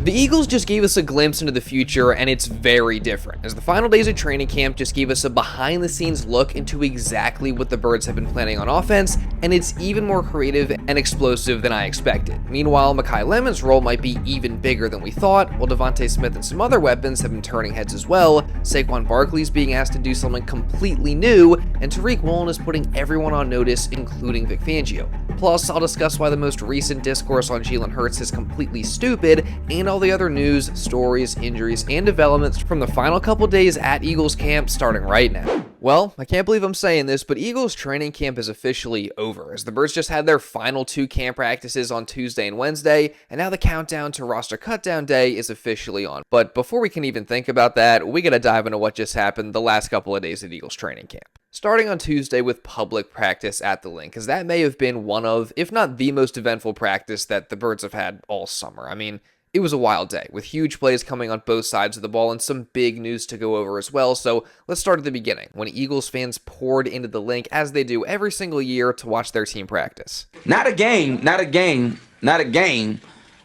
The Eagles just gave us a glimpse into the future, and it's very different, as the final days of training camp just gave us a behind-the-scenes look into exactly what the Birds have been planning on offense, and it's even more creative and explosive than I expected. Meanwhile, Makai Lemon's role might be even bigger than we thought, while DeVonta Smith and some other weapons have been turning heads as well. Saquon Barkley's being asked to do something completely new, and Tariq Woolen is putting everyone on notice, including Vic Fangio. Plus, I'll discuss why the most recent discourse on Jalen Hurts is completely stupid, and all the other news, stories, injuries, and developments from the final couple days at Eagles camp starting right now. Well, I can't believe I'm saying this, but Eagles training camp is officially over, as the Birds just had their final 2 camp practices on Tuesday and Wednesday, and now the countdown to roster cutdown day is officially on. But before we can even think about that, we gotta dive into what just happened the last couple of days at Eagles training camp. Starting on Tuesday with public practice at the Linc, as that may have been one of, if not the most eventful practice that the Birds have had all summer. I mean, it was a wild day, with huge plays coming on both sides of the ball and some big news to go over as well, so let's start at the beginning, when Eagles fans poured into the Linc, as they do every single year, to watch their team practice. Not a game.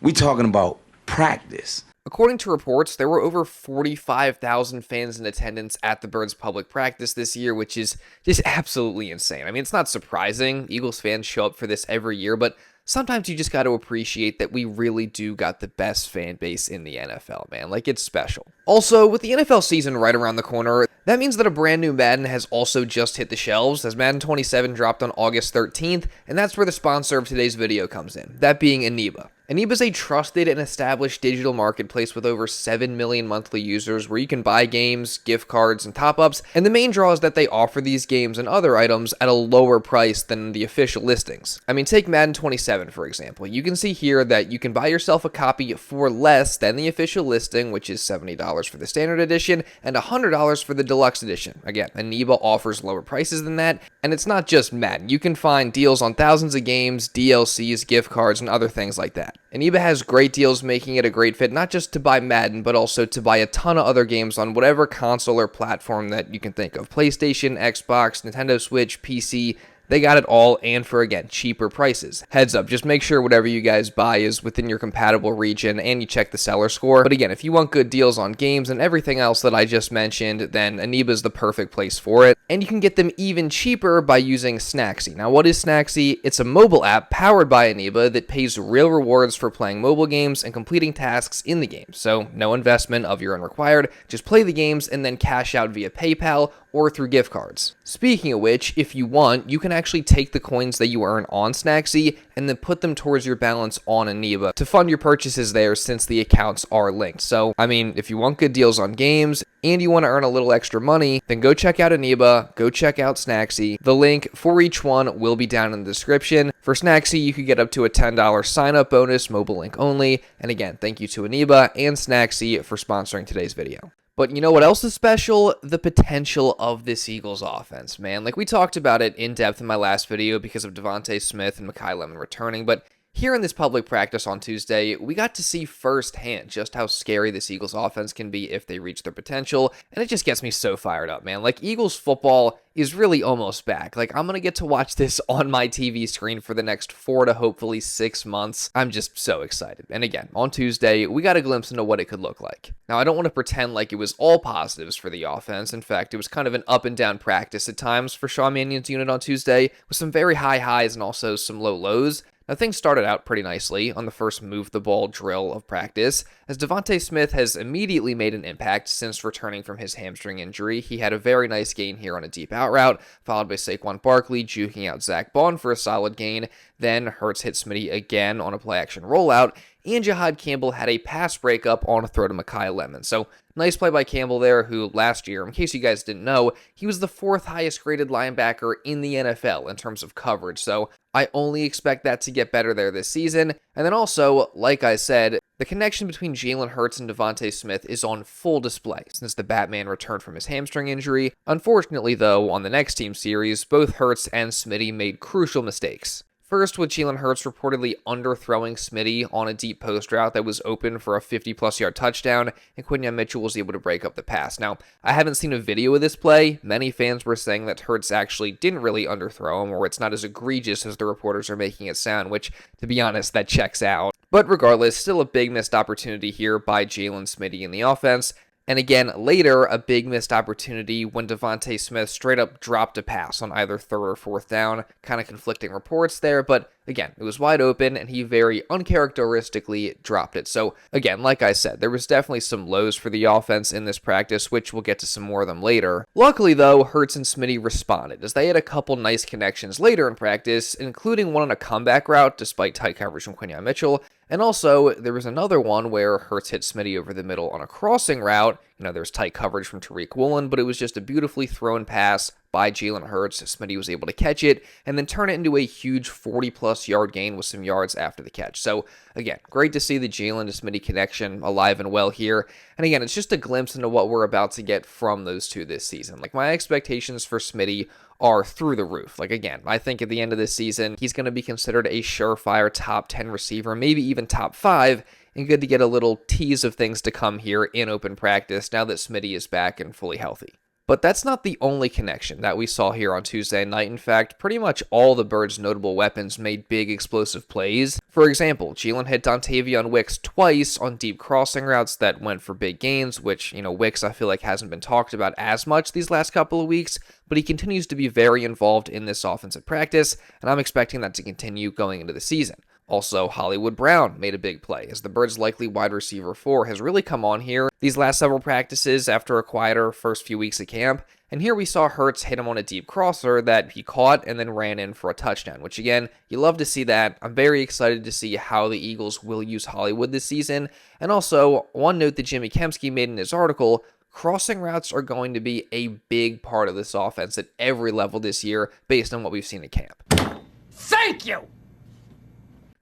We talking about practice. According to reports, there were over 45,000 fans in attendance at the Birds' public practice this year, which is just absolutely insane. I mean, it's not surprising. Eagles fans show up for this every year, but sometimes you just got to appreciate that we really do got the best fan base in the NFL, man. Like, it's special. Also, with the NFL season right around the corner, that means that a brand new Madden has also just hit the shelves, as Madden 27 dropped on August 13th, and that's where the sponsor of today's video comes in, that being Eneba. Eneba is a trusted and established digital marketplace with over 7 million monthly users where you can buy games, gift cards, and top-ups, and the main draw is that they offer these games and other items at a lower price than the official listings. I mean, take Madden 27 for example. You can see here that you can buy yourself a copy for less than the official listing, which is $70 for the standard edition and $100 for the deluxe edition. Again, Eneba offers lower prices than that, and it's not just Madden. You can find deals on thousands of games, DLCs, gift cards, and other things like that. Eneba has great deals, making it a great fit not just to buy Madden, but also to buy a ton of other games on whatever console or platform that you can think of. PlayStation, Xbox, Nintendo Switch, PC. They got it all, and for, again, cheaper prices. Heads up, just make sure whatever you guys buy is within your compatible region, and you check the seller score. But again, if you want good deals on games and everything else that I just mentioned, then Eneba is the perfect place for it. And you can get them even cheaper by using Snakzy. Now, what is Snakzy? It's a mobile app powered by Eneba that pays real rewards for playing mobile games and completing tasks in the game. So, no investment of your own required, just play the games and then cash out via PayPal or through gift cards. Speaking of which, if you want, you can actually take the coins that you earn on Snakzy and then put them towards your balance on Eneba to fund your purchases there, since the accounts are linked. So, I mean, if you want good deals on games and you want to earn a little extra money, then go check out Eneba, go check out Snakzy. The link for each one will be down in the description. For Snakzy, you could get up to a $10 sign-up bonus, mobile link only. And again, thank you to Eneba and Snakzy for sponsoring today's video. But you know what else is special? The potential of this Eagles offense, man. Like, we talked about it in depth in my last video because of DeVonta Smith and Makai Lemon returning, but here in this public practice on Tuesday, we got to see firsthand just how scary this Eagles offense can be if they reach their potential, and it just gets me so fired up, man. Like, Eagles football is really almost back. Like, I'm gonna get to watch this on my TV screen for the next 4 to hopefully 6 months. I'm just so excited. And again, on Tuesday, we got a glimpse into what it could look like. Now, I don't want to pretend like it was all positives for the offense. In fact, it was kind of an up and down practice at times for Sean Mannion's unit on Tuesday, with some very high highs and also some low lows. Now, things started out pretty nicely on the first move the ball drill of practice, as DeVonta Smith has immediately made an impact since returning from his hamstring injury. He had a very nice gain here on a deep out route, followed by Saquon Barkley juking out Zach Bond for a solid gain. Then Hurts hit Smitty again on a play-action rollout, and Jahad Campbell had a pass breakup on a throw to Makai Lemon. So, nice play by Campbell there, who last year, in case you guys didn't know, he was the 4th highest graded linebacker in the NFL in terms of coverage. So, I only expect that to get better there this season. And then also, like I said, the connection between Jalen Hurts and DeVonta Smith is on full display since the Batman returned from his hamstring injury. Unfortunately, though, on the next team series, both Hurts and Smitty made crucial mistakes. First, with Jalen Hurts reportedly underthrowing Smitty on a deep post route that was open for a 50-plus yard touchdown, and Quinyon Mitchell was able to break up the pass. Now, I haven't seen a video of this play. Many fans were saying that Hurts actually didn't really underthrow him, or it's not as egregious as the reporters are making it sound, which, to be honest, that checks out. But regardless, still a big missed opportunity here by Jalen Smitty in the offense. And again, later, a big missed opportunity when DeVonta Smith straight up dropped a pass on either third or fourth down. Kind of conflicting reports there, but again, it was wide open, and he very uncharacteristically dropped it. So again, like I said, there was definitely some lows for the offense in this practice, which we'll get to some more of them later. Luckily, though, Hurts and Smitty responded, as they had a couple nice connections later in practice, including one on a comeback route, despite tight coverage from Quinyon Mitchell. And also, there was another one where Hurts hit Smitty over the middle on a crossing route. There's tight coverage from Tariq Woolen, but it was just a beautifully thrown pass by Jalen Hurts. Smitty was able to catch it and then turn it into a huge 40-plus yard gain with some yards after the catch. So, again, great to see the Jalen to Smitty connection alive and well here. And again, it's just a glimpse into what we're about to get from those two this season. My expectations for Smitty are through the roof. Again, I think at the end of this season, he's going to be considered a surefire top 10 receiver, maybe even top 5, and good to get a little tease of things to come here in open practice now that Smitty is back and fully healthy. But that's not the only connection that we saw here on Tuesday night. In fact, pretty much all the Birds' notable weapons made big explosive plays. For example, Jalen hit Dontayvion Wicks twice on deep crossing routes that went for big gains, which, Wicks I feel like hasn't been talked about as much these last couple of weeks, but he continues to be very involved in this offensive practice, and I'm expecting that to continue going into the season. Also, Hollywood Brown made a big play, as the Birds' likely wide receiver 4 has really come on here these last several practices after a quieter first few weeks of camp. And here we saw Hurts hit him on a deep crosser that he caught and then ran in for a touchdown, which again, you love to see that. I'm very excited to see how the Eagles will use Hollywood this season. And also, one note that Jimmy Kempski made in his article, crossing routes are going to be a big part of this offense at every level this year based on what we've seen at camp. Thank you!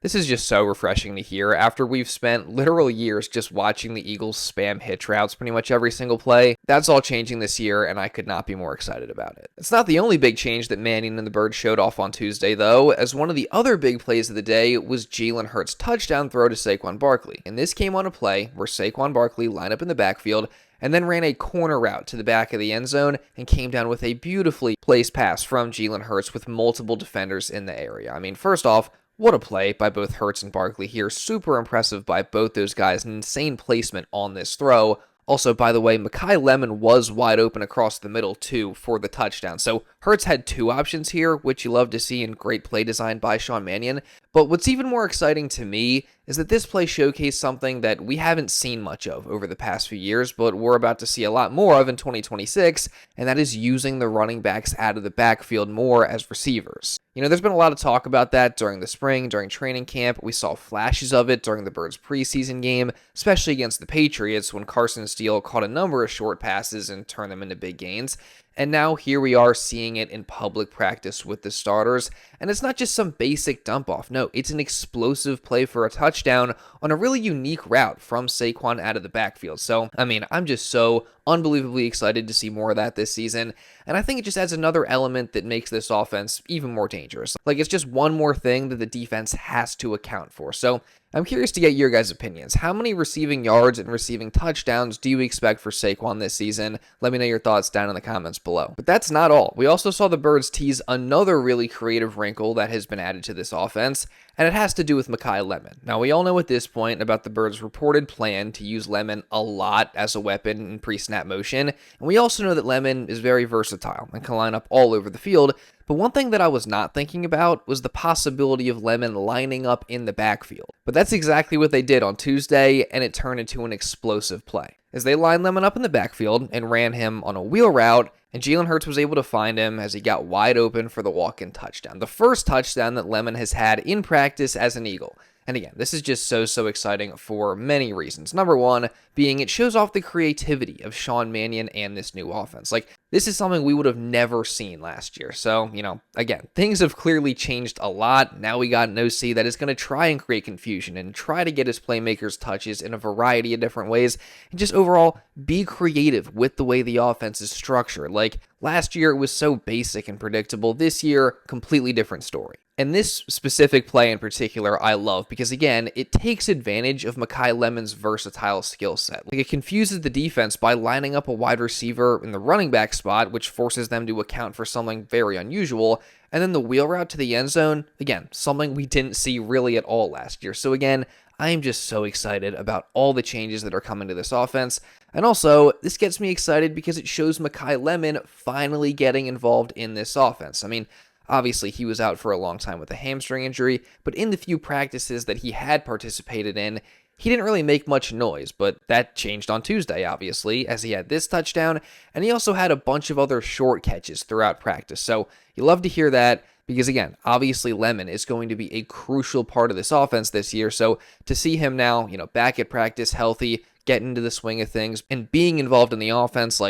This is just so refreshing to hear after we've spent literal years just watching the Eagles spam hitch routes pretty much every single play. That's all changing this year, and I could not be more excited about it. It's not the only big change that Mannion and the Birds showed off on Tuesday, though, as one of the other big plays of the day was Jalen Hurts' touchdown throw to Saquon Barkley. And this came on a play where Saquon Barkley lined up in the backfield and then ran a corner route to the back of the end zone and came down with a beautifully placed pass from Jalen Hurts with multiple defenders in the area. First off, what a play by both Hurts and Barkley here. Super impressive by both those guys. An insane placement on this throw. Also, by the way, Makai Lemon was wide open across the middle, too, for the touchdown. So Hurts had two options here, which you love to see, in great play design by Sean Mannion. But what's even more exciting to me is that this play showcased something that we haven't seen much of over the past few years, but we're about to see a lot more of in 2026, and that is using the running backs out of the backfield more as receivers. There's been a lot of talk about that during the spring, during training camp. We saw flashes of it during the Birds' preseason game, especially against the Patriots when Carson Steele caught a number of short passes and turned them into big gains. And now here we are seeing it in public practice with the starters. And it's not just some basic dump off. No, it's an explosive play for a touchdown on a really unique route from Saquon out of the backfield. So, I'm just so unbelievably excited to see more of that this season. And I think it just adds another element that makes this offense even more dangerous. It's just one more thing that the defense has to account for. So I'm curious to get your guys' opinions. How many receiving yards and receiving touchdowns do you expect for Saquon this season? Let me know your thoughts down in the comments below. But that's not all. We also saw the Birds tease another really creative wrinkle that has been added to this offense, and it has to do with Makai Lemon. Now, we all know at this point about the Birds' reported plan to use Lemon a lot as a weapon in pre-snap motion, and we also know that Lemon is very versatile and can line up all over the field. But one thing that I was not thinking about was the possibility of Lemon lining up in the backfield. But that's exactly what they did on Tuesday, and it turned into an explosive play. As they lined Lemon up in the backfield and ran him on a wheel route, and Jalen Hurts was able to find him as he got wide open for the walk-in touchdown. The first touchdown that Lemon has had in practice as an Eagle. And again, this is just so exciting for many reasons. Number one being it shows off the creativity of Sean Mannion and this new offense. This is something we would have never seen last year. So, again, things have clearly changed a lot. Now we got an OC that is going to try and create confusion and try to get his playmakers touches in a variety of different ways and just overall be creative with the way the offense is structured. Like last year, it was so basic and predictable. This year, completely different story. And this specific play in particular, I love because, again, it takes advantage of Makai Lemon's versatile skill set. Like, it confuses the defense by lining up a wide receiver in the running back spot, which forces them to account for something very unusual. And then the wheel route to the end zone, again, something we didn't see really at all last year. So, again, I am just so excited about all the changes that are coming to this offense. And also, this gets me excited because it shows Makai Lemon finally getting involved in this offense. I mean, obviously, he was out for a long time with a hamstring injury, but in the few practices that he had participated in, he didn't really make much noise, but that changed on Tuesday, obviously, as he had this touchdown, and he also had a bunch of other short catches throughout practice. So you love to hear that because, again, obviously Lemon is going to be a crucial part of this offense this year. So to see him now, back at practice, healthy, getting into the swing of things, and being involved in the offense,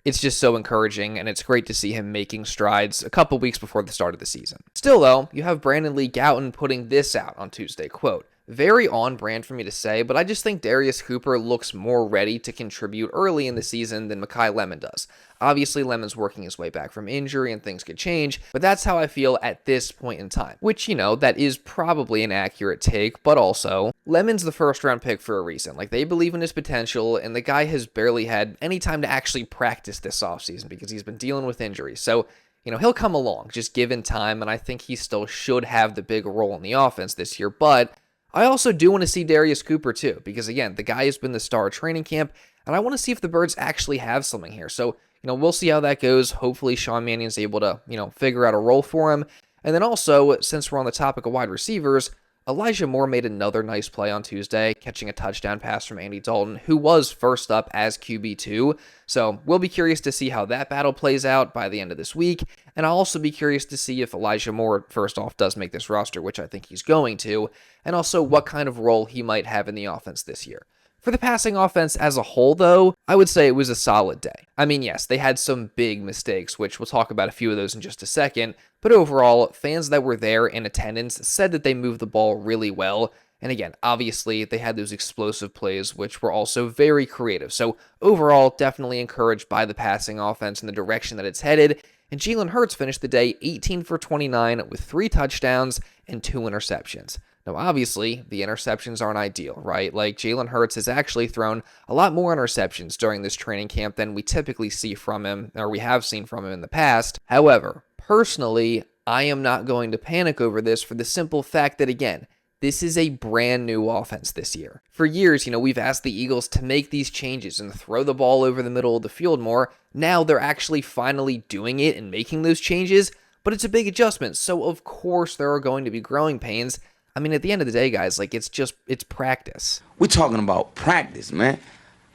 it's just so encouraging, and it's great to see him making strides a couple weeks before the start of the season. Still, though, you have Brandon Lee Gowton putting this out on Tuesday, quote, "Very on brand for me to say, but I just think Darius Cooper looks more ready to contribute early in the season than Makai Lemon does. Obviously, Lemon's working his way back from injury and things could change, but that's how I feel at this point in time." Which, that is probably an accurate take, but also, Lemon's the first round pick for a reason. They believe in his potential, and the guy has barely had any time to actually practice this offseason because he's been dealing with injuries. So, he'll come along, just given time, and I think he still should have the big role in the offense this year, but I also do want to see Darius Cooper too, because again, the guy has been the star of training camp, and I want to see if the Birds actually have something here. So, we'll see how that goes. Hopefully, Sean Mannion's able to, figure out a role for him. And then also, since we're on the topic of wide receivers, Elijah Moore made another nice play on Tuesday, catching a touchdown pass from Andy Dalton, who was first up as QB2. So we'll be curious to see how that battle plays out by the end of this week. And I'll also be curious to see if Elijah Moore, first off, does make this roster, which I think he's going to, and also what kind of role he might have in the offense this year. For the passing offense as a whole, though, I would say it was a solid day. I mean, yes, they had some big mistakes, which we'll talk about a few of those in just a second, but overall, fans that were there in attendance said that they moved the ball really well, and again, obviously, they had those explosive plays, which were also very creative. So overall, definitely encouraged by the passing offense and the direction that it's headed, and Jalen Hurts finished the day 18 for 29 with 3 touchdowns and 2 interceptions. Now, obviously, the interceptions aren't ideal, right? Jalen Hurts has actually thrown a lot more interceptions during this training camp than we typically see from him, or we have seen from him in the past. However, personally, I am not going to panic over this for the simple fact that, again, this is a brand new offense this year. For years, we've asked the Eagles to make these changes and throw the ball over the middle of the field more. Now they're actually finally doing it and making those changes, but it's a big adjustment, so of course there are going to be growing pains. I mean, at the end of the day, guys, it's practice. We're talking about practice, man.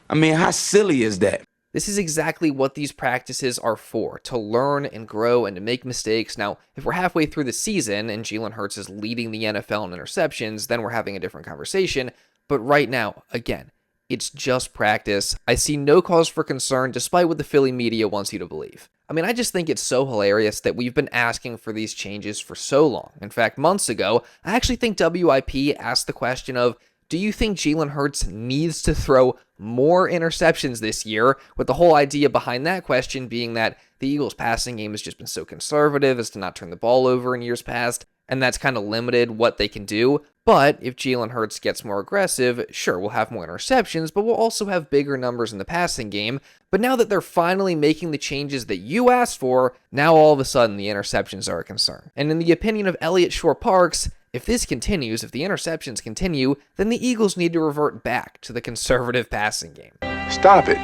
I mean, how silly is that? This is exactly what these practices are for, to learn and grow and to make mistakes. Now, if we're halfway through the season and Jalen Hurts is leading the NFL in interceptions, then we're having a different conversation. But right now, again, it's just practice. I see no cause for concern, despite what the Philly media wants you to believe. I mean, I just think it's so hilarious that we've been asking for these changes for so long. In fact, months ago, I actually think WIP asked the question of, do you think Jalen Hurts needs to throw more interceptions this year? With the whole idea behind that question being that the Eagles' passing game has just been so conservative as to not turn the ball over in years past, and that's kind of limited what they can do. But if Jalen Hurts gets more aggressive, sure, we'll have more interceptions, but we'll also have bigger numbers in the passing game. But now that they're finally making the changes that you asked for, now all of a sudden the interceptions are a concern. And in the opinion of Elliott Shore-Parks, if this continues, if the interceptions continue, then the Eagles need to revert back to the conservative passing game. Stop it.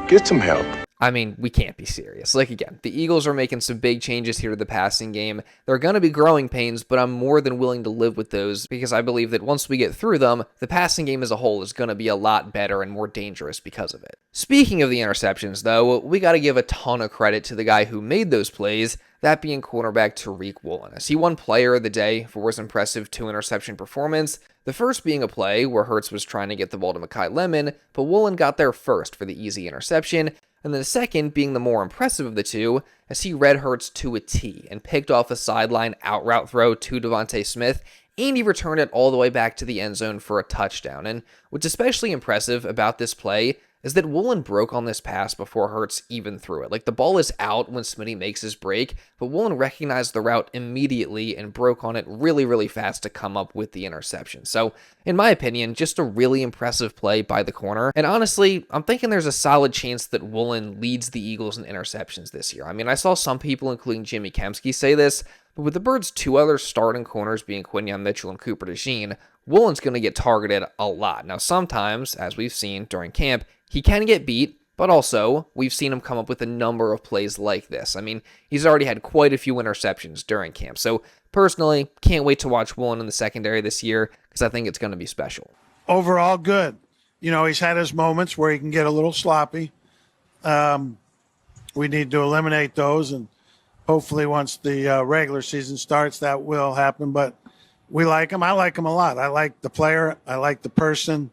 Get some help. I mean, we can't be serious. Again, the Eagles are making some big changes here to the passing game. There are going to be growing pains, but I'm more than willing to live with those because I believe that once we get through them, the passing game as a whole is going to be a lot better and more dangerous because of it. Speaking of the interceptions, though, we got to give a ton of credit to the guy who made those plays, that being cornerback Tariq Woolen, as he won Player of the Day for his impressive 2-interception performance. The first being a play where Hurts was trying to get the ball to Makai Lemon, but Woolen got there first for the easy interception, and then the second being the more impressive of the two, as he read Hurts to a T and picked off a sideline out route throw to DeVonta Smith, and he returned it all the way back to the end zone for a touchdown. And what's especially impressive about this play is that Woolen broke on this pass before Hurts even threw it. Like, the ball is out when Smitty makes his break, but Woolen recognized the route immediately and broke on it really, really fast to come up with the interception. So, in my opinion, just a really impressive play by the corner. And honestly, I'm thinking there's a solid chance that Woolen leads the Eagles in interceptions this year. I mean, I saw some people, including Jimmy Kempski, say this, but with the Birds' two other starting corners being Quinyon Mitchell and Cooper DeJean, Woolen's going to get targeted a lot. Now, sometimes, as we've seen during camp, he can get beat, but also, we've seen him come up with a number of plays like this. I mean, he's already had quite a few interceptions during camp. So, personally, can't wait to watch Woolen in the secondary this year, because I think it's going to be special. Overall, good. You know, he's had his moments where he can get a little sloppy. We need to eliminate those, and hopefully once the regular season starts, that will happen. But we like him. I like him a lot. I like the player. I like the person.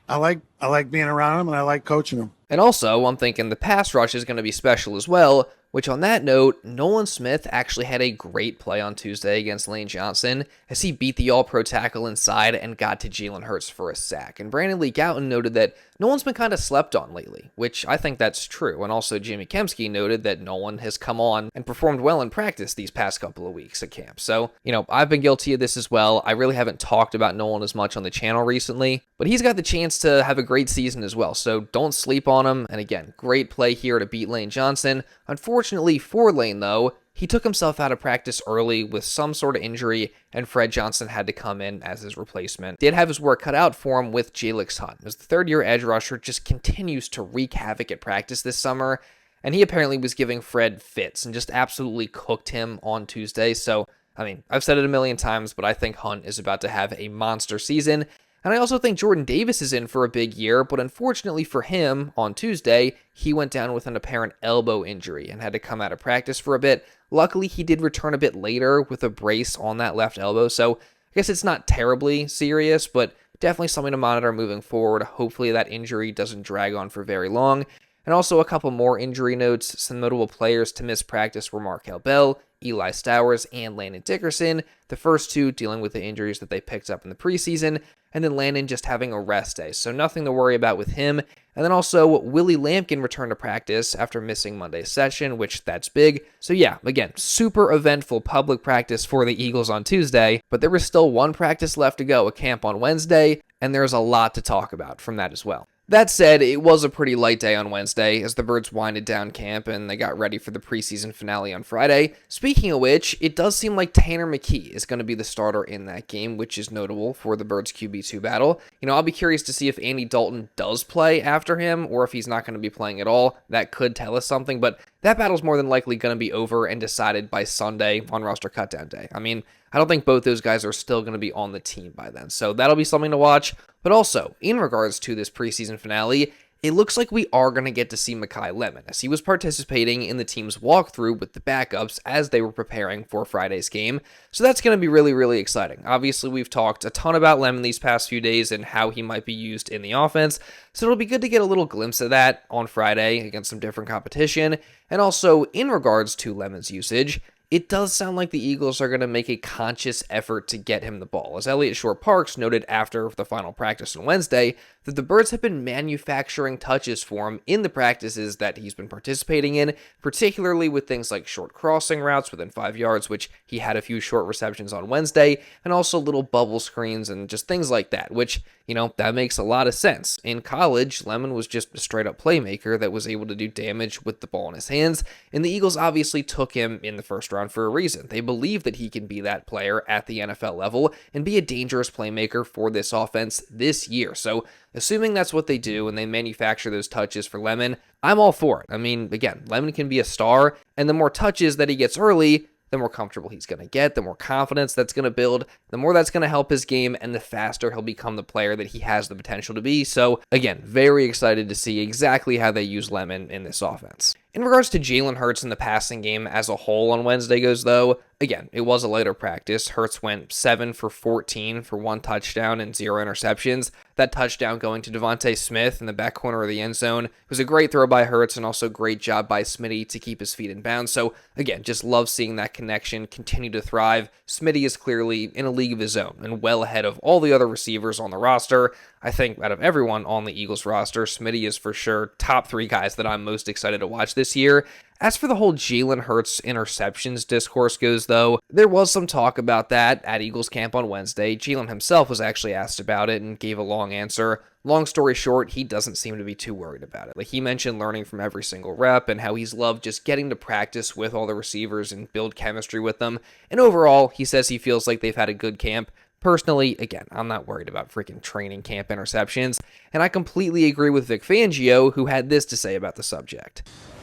I like being around him, and I like coaching him. And also, I'm thinking the pass rush is going to be special as well, which on that note, Nolan Smith actually had a great play on Tuesday against Lane Johnson as he beat the all-pro tackle inside and got to Jalen Hurts for a sack. And Brandon Lee Gowton noted that Nolan's been kind of slept on lately, which I think that's true. And also Jimmy Kempski noted that Nolan has come on and performed well in practice these past couple of weeks at camp. So, you know, I've been guilty of this as well. I really haven't talked about Nolan as much on the channel recently, but he's got the chance to have a great season as well. So don't sleep on him. And again, great play here to beat Lane Johnson. Unfortunately for Lane, though, he took himself out of practice early with some sort of injury, and Fred Johnson had to come in as his replacement. Did have his work cut out for him with Jalyx Hunt, as the third-year edge rusher just continues to wreak havoc at practice this summer, and he apparently was giving Fred fits and just absolutely cooked him on Tuesday. So, I mean, I've said it a million times, but I think Hunt is about to have a monster season. And I also think Jordan Davis is in for a big year, but unfortunately for him, on Tuesday, he went down with an apparent elbow injury and had to come out of practice for a bit. Luckily, he did return a bit later with a brace on that left elbow, so I guess it's not terribly serious, but definitely something to monitor moving forward. Hopefully that injury doesn't drag on for very long. And also a couple more injury notes. Some notable players to miss practice were Markel Bell, Eli Stowers, and Landon Dickerson. The first two dealing with the injuries that they picked up in the preseason, and then Landon just having a rest day, so nothing to worry about with him. And then also Willie Lampkin returned to practice after missing Monday's session, which that's big. So yeah, again, super eventful public practice for the Eagles on Tuesday, but there was still one practice left to go at camp on Wednesday, and there's a lot to talk about from that as well. That said, it was a pretty light day on Wednesday as the Birds winded down camp and they got ready for the preseason finale on Friday. Speaking of which, it does seem like Tanner McKee is going to be the starter in that game, which is notable for the Birds QB2 battle. You know, I'll be curious to see if Andy Dalton does play after him or if he's not going to be playing at all. That could tell us something, but that battle's more than likely going to be over and decided by Sunday on roster cutdown day. I mean, I don't think both those guys are still going to be on the team by then, so that'll be something to watch. But also, in regards to this preseason finale, it looks like we are going to get to see Makai Lemon, as he was participating in the team's walkthrough with the backups as they were preparing for Friday's game. So that's going to be really, really exciting. Obviously, we've talked a ton about Lemon these past few days and how he might be used in the offense, so it'll be good to get a little glimpse of that on Friday against some different competition. And also, in regards to Lemon's usage, it does sound like the Eagles are going to make a conscious effort to get him the ball, as Elliott Shore-Parks noted after the final practice on Wednesday that the Birds have been manufacturing touches for him in the practices that he's been participating in, particularly with things like short crossing routes within 5 yards, which he had a few short receptions on Wednesday, and also little bubble screens and just things like that, which, you know, that makes a lot of sense. In college, Lemon was just a straight-up playmaker that was able to do damage with the ball in his hands, and the Eagles obviously took him in the first round for a reason. They believe that he can be that player at the NFL level and be a dangerous playmaker for this offense this year. So, assuming that's what they do and they manufacture those touches for Lemon, I'm all for it. I mean, again, Lemon can be a star, and the more touches that he gets early, the more comfortable he's going to get, the more confidence that's going to build, the more that's going to help his game, and the faster he'll become the player that he has the potential to be. So, again, very excited to see exactly how they use Lemon in this offense. In regards to Jalen Hurts in the passing game as a whole on Wednesday goes, though, again, it was a later practice. Hurts went 7 for 14 for 1 touchdown and 0 interceptions. That touchdown going to DeVonta Smith in the back corner of the end zone was a great throw by Hurts and also great job by Smitty to keep his feet in bounds. So again, just love seeing that connection continue to thrive. Smitty is clearly in a league of his own and well ahead of all the other receivers on the roster. I think out of everyone on the Eagles roster, Smitty is for sure top 3 guys that I'm most excited to watch this year. As for the whole Jalen Hurts interceptions discourse goes, though, there was some talk about that at Eagles camp on Wednesday. Jalen himself was actually asked about it and gave a long answer. Long story short, he doesn't seem to be too worried about it. Like, he mentioned learning from every single rep and how he's loved just getting to practice with all the receivers and build chemistry with them. And overall, he says he feels like they've had a good camp. Personally, again, I'm not worried about freaking training camp interceptions, and I completely agree with Vic Fangio, who had this to say about the subject.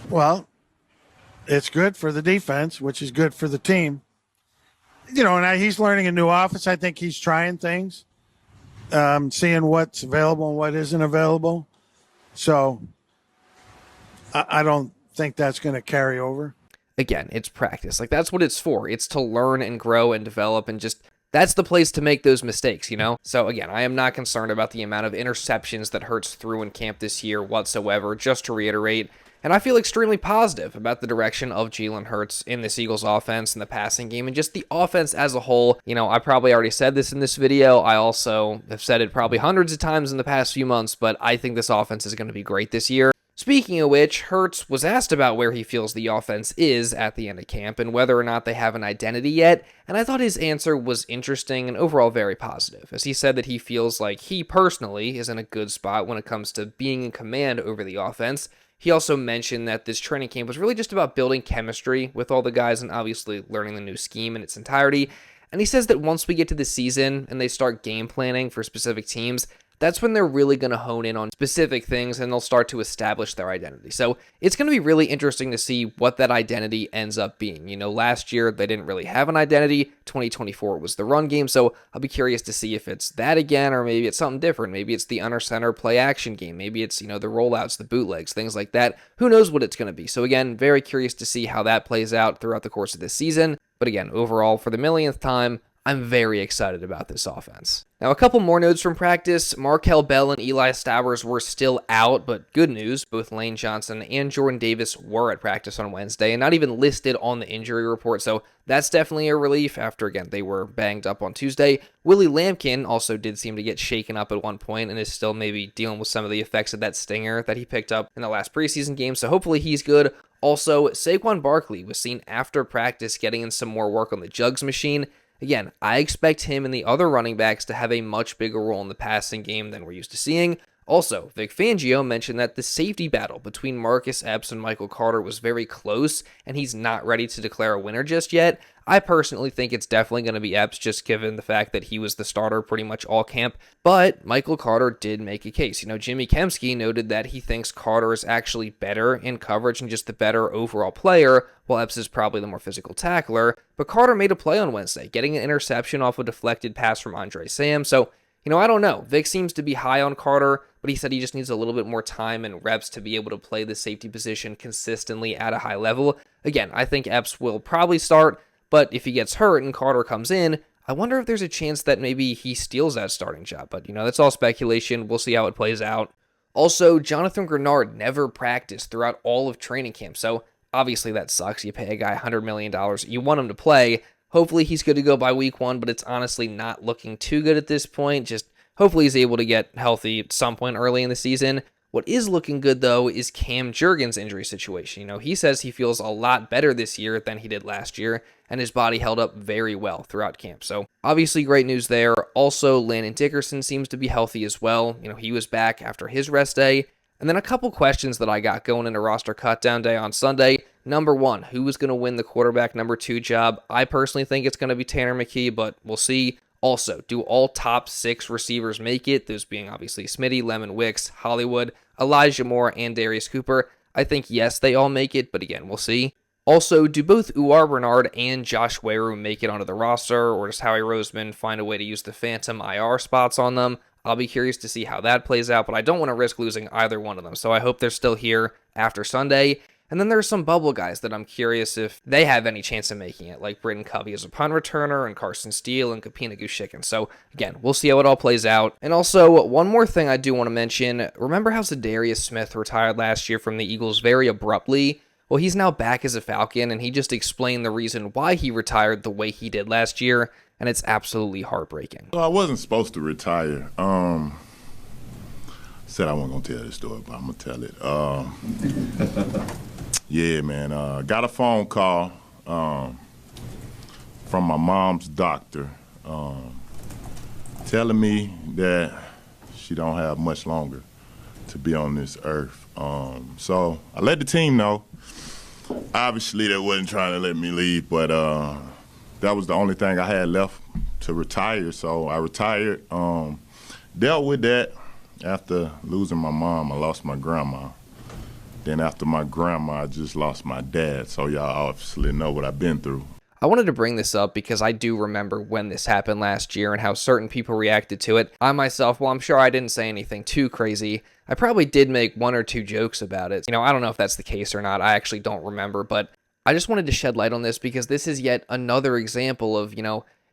Well, it's good for the defense, which is good for the team. You know, and he's learning a new offense. I think he's trying things, seeing what's available and what isn't available. So I don't think that's going to carry over. Again, it's practice. Like, that's what it's for. It's to learn and grow and develop, and just that's the place to make those mistakes, you know? So again, I am not concerned about the amount of interceptions that Hurts threw in camp this year whatsoever, just to reiterate. And I feel extremely positive about the direction of Jalen Hurts in this Eagles offense and the passing game and just the offense as a whole. You know, I probably already said this in this video. I also have said it probably hundreds of times in the past few months, but I think this offense is going to be great this year. Speaking of which, Hurts was asked about where he feels the offense is at the end of camp and whether or not they have an identity yet, and I thought his answer was interesting and overall very positive, as he said that he feels like he personally is in a good spot when it comes to being in command over the offense. He also mentioned that this training camp was really just about building chemistry with all the guys and obviously learning the new scheme in its entirety, and he says that once we get to the season and they start game planning for specific teams, that's when they're really going to hone in on specific things and they'll start to establish their identity. So it's going to be really interesting to see what that identity ends up being. You know, last year they didn't really have an identity. 2024 was the run game. So I'll be curious to see if it's that again, or maybe it's something different. Maybe it's the under center play action game. Maybe it's, you know, the rollouts, the bootlegs, things like that. Who knows what it's going to be. So again, very curious to see how that plays out throughout the course of this season. But again, overall, for the millionth time, I'm very excited about this offense. Now, a couple more notes from practice. Markel Bell and Eli Stowers were still out, but good news, both Lane Johnson and Jordan Davis were at practice on Wednesday and not even listed on the injury report, so that's definitely a relief after, again, they were banged up on Tuesday. Willie Lampkin also did seem to get shaken up at one point and is still maybe dealing with some of the effects of that stinger that he picked up in the last preseason game, so hopefully he's good. Also, Saquon Barkley was seen after practice getting in some more work on the jugs machine. Again, I expect him and the other running backs to have a much bigger role in the passing game than we're used to seeing. Also, Vic Fangio mentioned that the safety battle between Marcus Epps and Michael Carter was very close, and he's not ready to declare a winner just yet. I personally think it's definitely going to be Epps, just given the fact that he was the starter pretty much all camp, but Michael Carter did make a case. You know, Jimmy Kempski noted that he thinks Carter is actually better in coverage and just the better overall player, while Epps is probably the more physical tackler, but Carter made a play on Wednesday, getting an interception off a deflected pass from Andre Sam, so you know, I don't know. Vic seems to be high on Carter, but he said he just needs a little bit more time and reps to be able to play the safety position consistently at a high level. Again, I think Epps will probably start, but if he gets hurt and Carter comes in, I wonder if there's a chance that maybe he steals that starting job. But, you know, that's all speculation. We'll see how it plays out. Also, Jonathan Grenard never practiced throughout all of training camp, so obviously that sucks. You pay a guy $100 million. You want him to play. Hopefully he's good to go by week 1, but it's honestly not looking too good at this point. Just hopefully he's able to get healthy at some point early in the season. What is looking good, though, is Cam Jurgens' injury situation. You know, he says he feels a lot better this year than he did last year, and his body held up very well throughout camp. So obviously great news there. Also, Landon Dickerson seems to be healthy as well. You know, he was back after his rest day. And then a couple questions that I got going into roster cutdown day on Sunday. Number 1, who is going to win the quarterback number 2 job? I personally think it's going to be Tanner McKee, but we'll see. Also, do all top 6 receivers make it? Those being obviously Smitty, Lemon, Wicks, Hollywood, Elijah Moore, and Darius Cooper. I think, yes, they all make it, but again, we'll see. Also, do both Uar Bernard and Josh Weru make it onto the roster, or does Howie Roseman find a way to use the phantom IR spots on them? I'll be curious to see how that plays out, but I don't want to risk losing either one of them, so I hope they're still here after Sunday. And then there are some bubble guys that I'm curious if they have any chance of making it, like Britton Covey as a punt returner and Carson Steele and Kapina Gushikin. So again, we'll see how it all plays out. And also, one more thing I do want to mention, remember how Za'Darius Smith retired last year from the Eagles very abruptly? Well, he's now back as a Falcon, and he just explained the reason why he retired the way he did last year, and it's absolutely heartbreaking. Well, I wasn't supposed to retire. Said I wasn't going to tell this story, but I'm going to tell it. Yeah, man. Got a phone call from my mom's doctor telling me that she don't have much longer to be on this earth. So I let the team know. Obviously, they wasn't trying to let me leave, but that was the only thing I had left to retire. So I retired, dealt with that. After losing my mom, I lost my grandma. Then after my grandma, I just lost my dad. So y'all obviously know what I've been through. I wanted to bring this up because I do remember when this happened last year and how certain people reacted to it. I myself, well, I'm sure I didn't say anything too crazy. I probably did make one or two jokes about it. I don't know if that's the case or not. I actually don't remember, but I just wanted to shed light on this because this is yet another example of,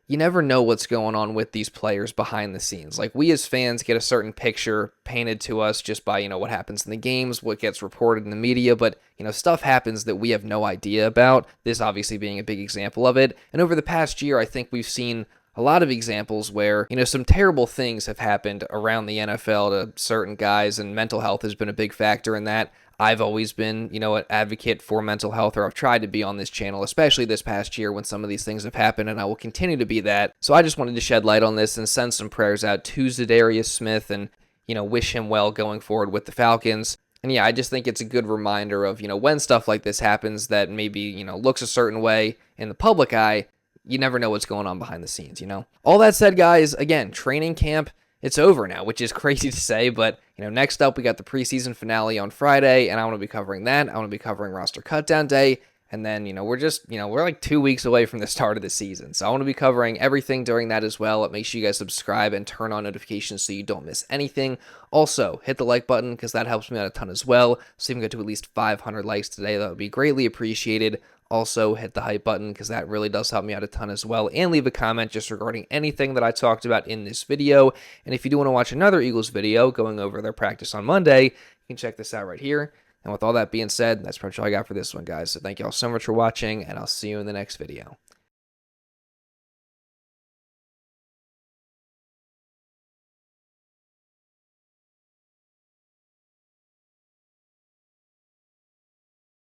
you never know what's going on with these players behind the scenes. Like, we as fans get a certain picture painted to us just by, what happens in the games, what gets reported in the media, but, stuff happens that we have no idea about, this obviously being a big example of it. And over the past year, I think we've seen a lot of examples where, some terrible things have happened around the NFL to certain guys, and mental health has been a big factor in that. I've always been, an advocate for mental health, or I've tried to be on this channel, especially this past year when some of these things have happened, and I will continue to be that. So I just wanted to shed light on this and send some prayers out to Za'Darius Smith and, wish him well going forward with the Falcons. And yeah, I just think it's a good reminder of, when stuff like this happens that maybe, looks a certain way in the public eye, you never know what's going on behind the scenes, All that said, guys, again, training camp, it's over now, which is crazy to say, but, next up we got the preseason finale on Friday, and I want to be covering that. I want to be covering roster cutdown day, and then, we're like 2 weeks away from the start of the season, so I want to be covering everything during that as well. Make sure you guys subscribe and turn on notifications so you don't miss anything. Also, hit the like button because that helps me out a ton as well, so if we can get to at least 500 likes today, that would be greatly appreciated. Also, hit the hype button because that really does help me out a ton as well. And leave a comment just regarding anything that I talked about in this video. And if you do want to watch another Eagles video going over their practice on Monday, you can check this out right here. And with all that being said, that's pretty much all I got for this one, guys. So thank you all so much for watching, and I'll see you in the next video.